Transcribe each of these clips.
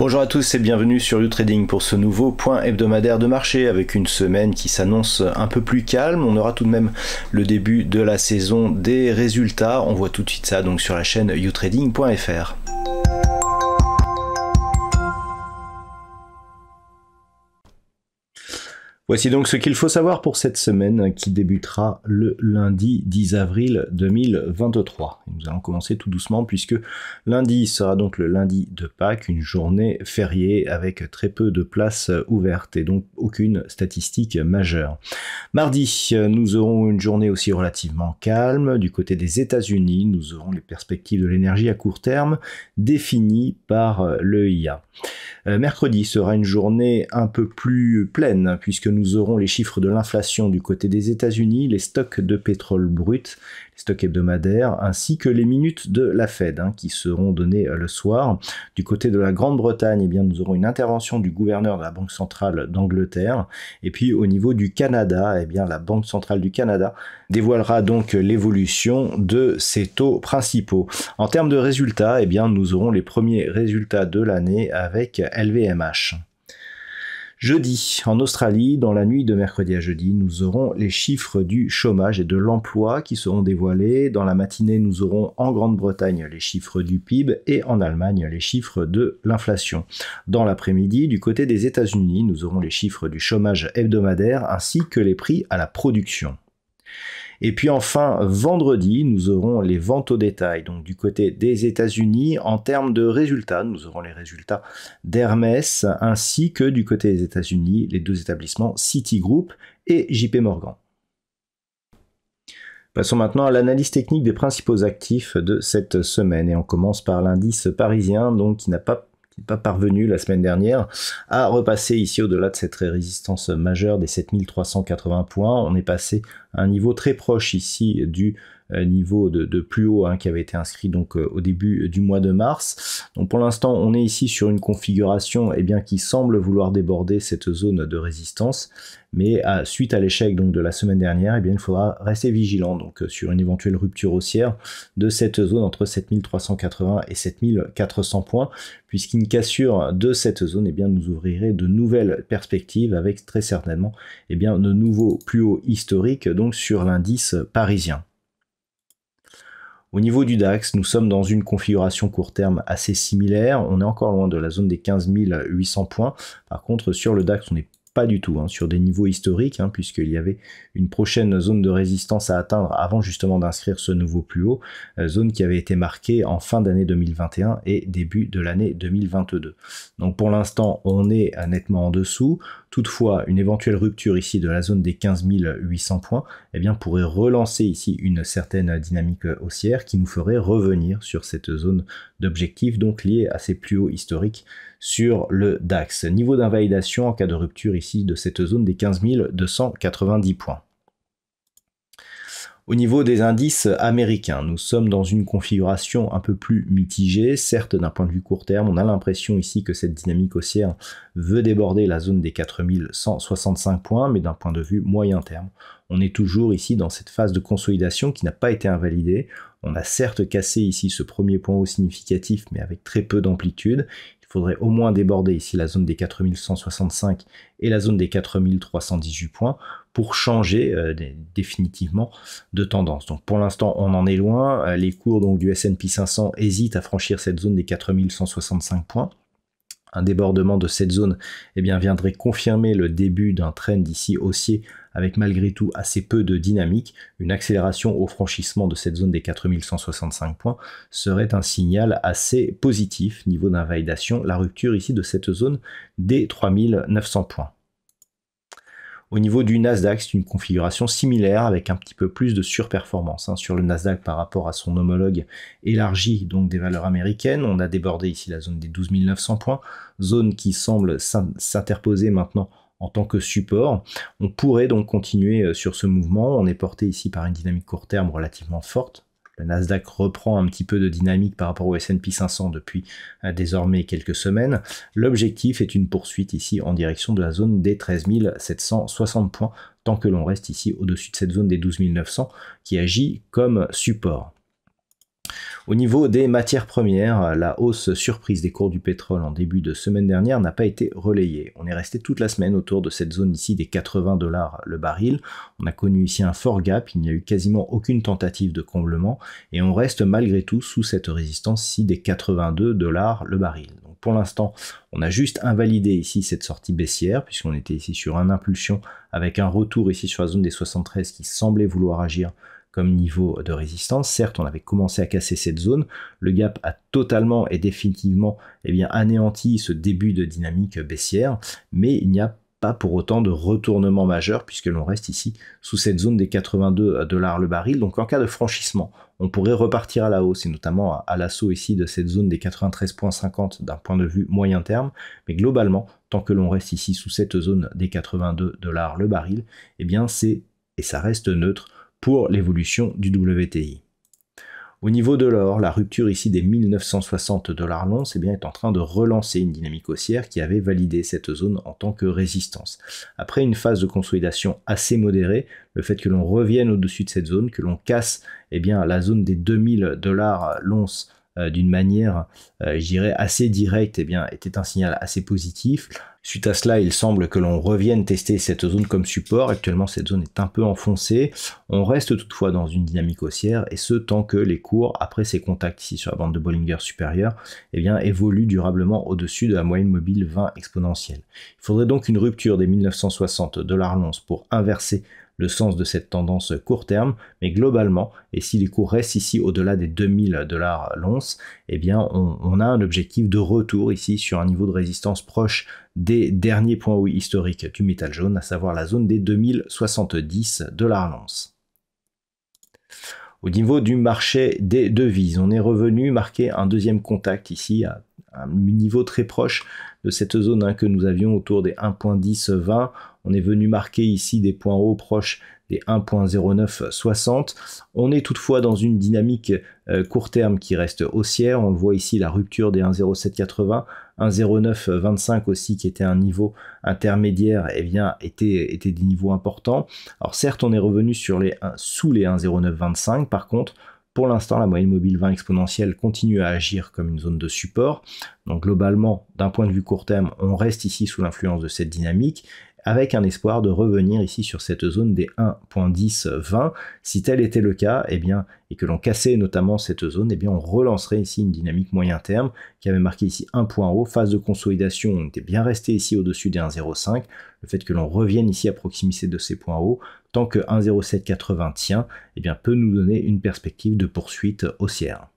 Bonjour à tous et bienvenue sur YouTrading pour ce nouveau point hebdomadaire de marché avec une semaine qui s'annonce un peu plus calme. On aura tout de même le début de la saison des résultats. On voit tout de suite ça donc sur la chaîne youtrading.fr. Voici donc ce qu'il faut savoir pour cette semaine qui débutera le lundi 10 avril 2023. Et nous allons commencer tout doucement puisque lundi sera donc le lundi de Pâques, une journée fériée avec très peu de places ouvertes et donc aucune statistique majeure. Mardi, nous aurons une journée aussi relativement calme. Du côté des États-Unis, nous aurons les perspectives de l'énergie à court terme définies par l'EIA. Mercredi sera une journée un peu plus pleine puisque nous aurons les chiffres de l'inflation du côté des États-Unis, les stocks de pétrole brut, les stocks hebdomadaires, ainsi que les minutes de la Fed qui seront données le soir. Du côté de la Grande-Bretagne, eh bien, nous aurons une intervention du gouverneur de la Banque centrale d'Angleterre. Et puis au niveau du Canada, eh bien, la Banque centrale du Canada dévoilera donc l'évolution de ses taux principaux. En termes de résultats, eh bien, nous aurons les premiers résultats de l'année avec LVMH. Jeudi, en Australie, dans la nuit de mercredi à jeudi, nous aurons les chiffres du chômage et de l'emploi qui seront dévoilés. Dans la matinée, nous aurons en Grande-Bretagne les chiffres du PIB et en Allemagne les chiffres de l'inflation. Dans l'après-midi, du côté des États-Unis, nous aurons les chiffres du chômage hebdomadaire ainsi que les prix à la production. Et puis enfin, vendredi, nous aurons les ventes au détail. Donc du côté des États-Unis, en termes de résultats, nous aurons les résultats d'Hermès, ainsi que du côté des États-Unis, les deux établissements Citigroup et JP Morgan. Passons maintenant à l'analyse technique des principaux actifs de cette semaine. Et on commence par l'indice parisien, donc qui n'est pas parvenu la semaine dernière à repasser ici au-delà de cette résistance majeure des 7380 points. On est passé à un niveau très proche ici du niveau de plus haut qui avait été inscrit donc au début du mois de mars. Donc pour l'instant on est ici sur une configuration qui semble vouloir déborder cette zone de résistance, mais suite à l'échec donc de la semaine dernière, il faudra rester vigilant donc sur une éventuelle rupture haussière de cette zone entre 7380 et 7400 points, puisqu'une cassure de cette zone nous ouvrirait de nouvelles perspectives avec très certainement de nouveaux plus hauts historiques donc sur l'indice parisien. Au niveau du DAX, nous sommes dans une configuration court terme assez similaire. On est encore loin de la zone des 15 800 points. Par contre, sur le DAX, on n'est pas du tout sur des niveaux historiques, puisqu'il y avait une prochaine zone de résistance à atteindre avant justement d'inscrire ce nouveau plus haut, zone qui avait été marquée en fin d'année 2021 et début de l'année 2022. Donc pour l'instant, on est nettement en dessous. Toutefois, une éventuelle rupture ici de la zone des 15 800 points pourrait relancer ici une certaine dynamique haussière qui nous ferait revenir sur cette zone d'objectif, donc liée à ces plus hauts historiques sur le DAX. Niveau d'invalidation en cas de rupture ici de cette zone des 15 290 points. Au niveau des indices américains, nous sommes dans une configuration un peu plus mitigée. Certes, d'un point de vue court terme, on a l'impression ici que cette dynamique haussière veut déborder la zone des 4165 points, mais d'un point de vue moyen terme, on est toujours ici dans cette phase de consolidation qui n'a pas été invalidée. On a certes cassé ici ce premier point haut significatif, mais avec très peu d'amplitude. Il faudrait au moins déborder ici la zone des 4165 et la zone des 4318 points pour changer définitivement de tendance. Donc pour l'instant on en est loin, les cours donc du S&P 500 hésitent à franchir cette zone des 4165 points. Un débordement de cette zone viendrait confirmer le début d'un trend ici haussier avec malgré tout assez peu de dynamique. Une accélération au franchissement de cette zone des 4165 points serait un signal assez positif. Niveau d'invalidation, la rupture ici de cette zone des 3900 points. Au niveau du Nasdaq, c'est une configuration similaire avec un petit peu plus de surperformance sur le Nasdaq par rapport à son homologue élargi donc des valeurs américaines. On a débordé ici la zone des 12 900 points, zone qui semble s'interposer maintenant en tant que support. On pourrait donc continuer sur ce mouvement. On est porté ici par une dynamique court terme relativement forte. Le Nasdaq reprend un petit peu de dynamique par rapport au S&P 500 depuis désormais quelques semaines. L'objectif est une poursuite ici en direction de la zone des 13 760 points, tant que l'on reste ici au-dessus de cette zone des 12 900 qui agit comme support. Au niveau des matières premières, la hausse surprise des cours du pétrole en début de semaine dernière n'a pas été relayée. On est resté toute la semaine autour de cette zone ici des 80 $ le baril. On a connu ici un fort gap, il n'y a eu quasiment aucune tentative de comblement et on reste malgré tout sous cette résistance ici des 82 $ le baril. Donc pour l'instant, on a juste invalidé ici cette sortie baissière puisqu'on était ici sur une impulsion avec un retour ici sur la zone des 73 qui semblait vouloir agir comme niveau de résistance. Certes, on avait commencé à casser cette zone, le gap a totalement et définitivement anéanti ce début de dynamique baissière, mais il n'y a pas pour autant de retournement majeur puisque l'on reste ici sous cette zone des 82 $ le baril. Donc en cas de franchissement, on pourrait repartir à la hausse et notamment à l'assaut ici de cette zone des 93,50 d'un point de vue moyen terme. Mais globalement, tant que l'on reste ici sous cette zone des 82 $ le baril, eh bien ça reste neutre pour l'évolution du WTI. Au niveau de l'or, la rupture ici des 1960 $ l'once est en train de relancer une dynamique haussière qui avait validé cette zone en tant que résistance. Après une phase de consolidation assez modérée, le fait que l'on revienne au-dessus de cette zone, que l'on casse la zone des 2000 $ l'once d'une manière, je dirais, assez directe, était un signal assez positif. Suite à cela, il semble que l'on revienne tester cette zone comme support. Actuellement, cette zone est un peu enfoncée. On reste toutefois dans une dynamique haussière, et ce tant que les cours, après ces contacts ici sur la bande de Bollinger supérieure, évoluent durablement au-dessus de la moyenne mobile 20 exponentielle. Il faudrait donc une rupture des 1960 $ l'once pour inverser le sens de cette tendance court terme, mais globalement, et si les cours restent ici au-delà des 2000 $ l'once, on a un objectif de retour ici sur un niveau de résistance proche des derniers points hauts historiques du métal jaune, à savoir la zone des 2070 $ l'once. Au niveau du marché des devises, on est revenu marquer un deuxième contact ici à un niveau très proche de cette zone que nous avions autour des 1.1020. On est venu marquer ici des points hauts proches des 1.0960. On est toutefois dans une dynamique court terme qui reste haussière. On le voit ici, la rupture des 1.0780, 1.0925 aussi qui était un niveau intermédiaire, était des niveaux importants. Alors certes, on est revenu sous les 1.0925. Par contre, pour l'instant, la moyenne mobile 20 exponentielle continue à agir comme une zone de support. Donc globalement, d'un point de vue court terme, on reste ici sous l'influence de cette dynamique, avec un espoir de revenir ici sur cette zone des 1.1020. Si tel était le cas, et que l'on cassait notamment cette zone, on relancerait ici une dynamique moyen terme qui avait marqué ici un point haut, phase de consolidation, on était bien resté ici au-dessus des 1.05. Le fait que l'on revienne ici à proximité de ces points hauts, tant que 1.0780 tient, peut nous donner une perspective de poursuite haussière.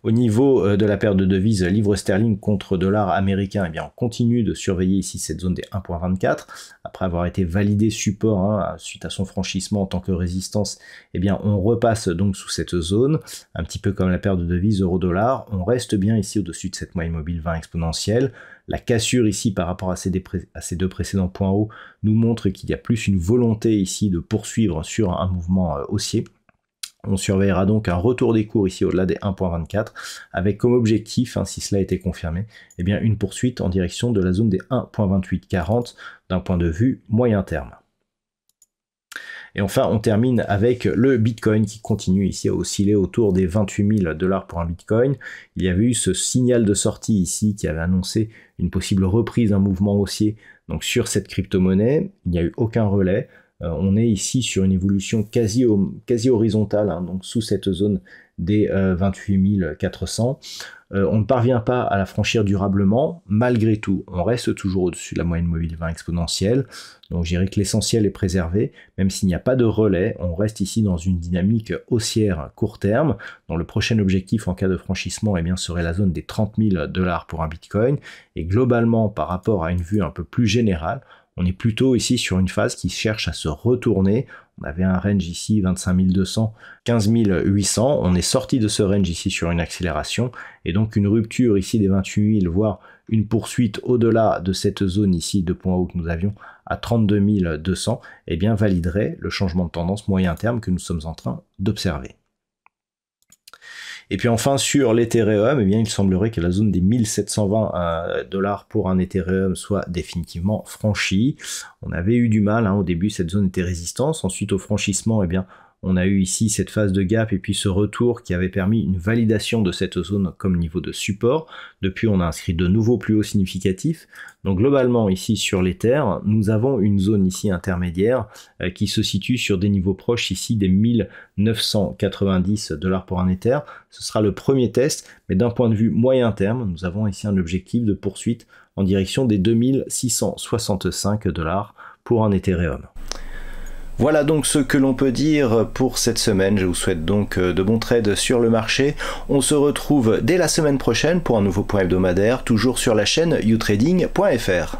Au niveau de la paire de devises livre sterling contre dollar américain, on continue de surveiller ici cette zone des 1.24. Après avoir été validé support suite à son franchissement en tant que résistance, on repasse donc sous cette zone, un petit peu comme la paire de devises euro-dollar. On reste bien ici au-dessus de cette moyenne mobile 20 exponentielle. La cassure ici par rapport à ces deux précédents points hauts nous montre qu'il y a plus une volonté ici de poursuivre sur un mouvement haussier. On surveillera donc un retour des cours ici au-delà des 1.24 avec comme objectif, si cela était confirmé, une poursuite en direction de la zone des 1.2840 d'un point de vue moyen terme. Et enfin, on termine avec le Bitcoin qui continue ici à osciller autour des 28 000 $ pour un Bitcoin. Il y avait eu ce signal de sortie ici qui avait annoncé une possible reprise d'un mouvement haussier donc sur cette crypto-monnaie. Il n'y a eu aucun relais. On est ici sur une évolution quasi horizontale, donc sous cette zone des 28 400. On ne parvient pas à la franchir durablement. Malgré tout, on reste toujours au-dessus de la moyenne mobile 20 exponentielle. Donc je dirais que l'essentiel est préservé. Même s'il n'y a pas de relais, on reste ici dans une dynamique haussière court terme, dont le prochain objectif en cas de franchissement serait la zone des 30 000 $ pour un Bitcoin. Et globalement, par rapport à une vue un peu plus générale, on est plutôt ici sur une phase qui cherche à se retourner. On avait un range ici 25 200, 15 800. On est sorti de ce range ici sur une accélération et donc une rupture ici des 28 000, voire une poursuite au-delà de cette zone ici de points hauts que nous avions à 32 200, validerait le changement de tendance moyen terme que nous sommes en train d'observer. Et puis enfin sur l'Ethereum, il semblerait que la zone des 1720 $ pour un Ethereum soit définitivement franchie. On avait eu du mal, au début cette zone était résistance, ensuite au franchissement, On a eu ici cette phase de gap et puis ce retour qui avait permis une validation de cette zone comme niveau de support. Depuis, on a inscrit de nouveaux plus hauts significatifs. Donc globalement, ici sur l'Ether, nous avons une zone ici intermédiaire qui se situe sur des niveaux proches ici des 1990 $ pour un Ether. Ce sera le premier test, mais d'un point de vue moyen terme, nous avons ici un objectif de poursuite en direction des 2665 $ pour un Ethereum. Voilà donc ce que l'on peut dire pour cette semaine. Je vous souhaite donc de bons trades sur le marché. On se retrouve dès la semaine prochaine pour un nouveau point hebdomadaire, toujours sur la chaîne youtrading.fr.